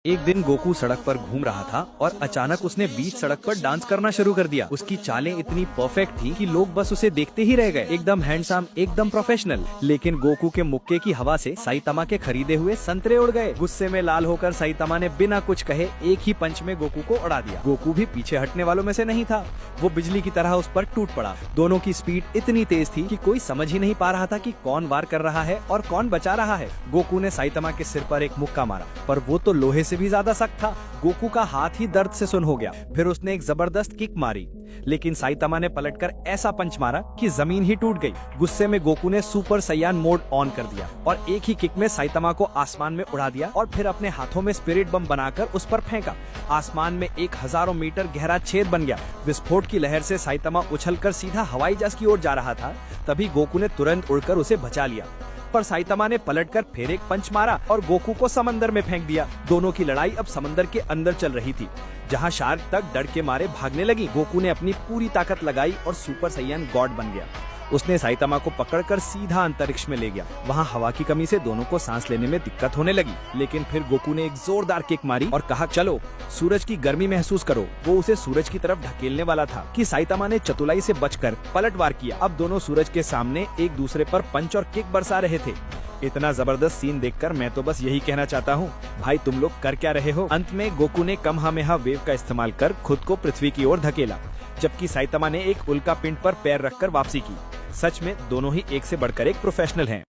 एक दिन गोकू सड़क पर घूम रहा था और अचानक उसने बीच सड़क पर डांस करना शुरू कर दिया। उसकी चालें इतनी परफेक्ट थी कि लोग बस उसे देखते ही रह गए। एकदम हैंडसम, एकदम प्रोफेशनल। लेकिन गोकू के मुक्के की हवा से साइतामा के खरीदे हुए संतरे उड़ गए। गुस्से में लाल होकर साइतामा ने बिना कुछ कहे एक ही पंच में गोकू को उड़ा दिया। गोकू भी पीछे हटने वालों में से नहीं था। वो बिजली की तरह उस पर टूट पड़ा। दोनों की स्पीड इतनी तेज थी कि कोई समझ ही नहीं पा रहा था कि कौन वार कर रहा है और कौन बचा रहा है। गोकू ने साइतामा के सिर पर एक मुक्का मारा, पर वो तो लोहे से भी ज्यादा सख्त था। गोकू का हाथ ही दर्द से सुन्न हो गया। फिर उसने एक जबरदस्त किक मारी, लेकिन साइतामा ने पलटकर ऐसा पंच मारा कि जमीन ही टूट गई। गुस्से में गोकू ने सुपर सैयान मोड ऑन कर दिया और एक ही किक में साइतामा को आसमान में उड़ा दिया और फिर अपने हाथों में स्पिरिट बम बनाकर उस पर फेंका। आसमान में एक हजारों मीटर गहरा छेद बन गया। विस्फोट की लहर से साइतामा उछलकर सीधा हवाई जहाज की ओर जा रहा था। तभी गोकू ने तुरंत उड़कर उसे बचा लिया, पर साइतामा ने पलटकर फिर एक पंच मारा और गोकू को समंदर में फेंक दिया। दोनों की लड़ाई अब समंदर के अंदर चल रही थी, जहां शार्क तक डर के मारे भागने लगी। गोकू ने अपनी पूरी ताकत लगाई और सुपर सैयन गॉड बन गया। उसने साइतामा को पकड़कर सीधा अंतरिक्ष में ले गया। वहां हवा की कमी से दोनों को सांस लेने में दिक्कत होने लगी। लेकिन फिर गोकू ने एक जोरदार किक मारी और कहा, चलो सूरज की गर्मी महसूस करो। वो उसे सूरज की तरफ ढकेलने वाला था कि साइतामा ने चतुराई से बचकर पलटवार किया। अब दोनों सूरज के सामने एक दूसरे पर पंच और किक बरसा रहे थे। इतना जबरदस्त सीन देखकर मैं तो बस यही कहना चाहता हूँ, भाई तुम लोग कर क्या रहे हो। अंत में गोकू ने कमहामेहा वेव का इस्तेमाल कर खुद को पृथ्वी की ओर धकेला, जबकि साइतामा ने एक उल्का पिंड पर पैर रखकर वापसी की। सच में दोनों ही एक से बढ़कर एक प्रोफेशनल हैं।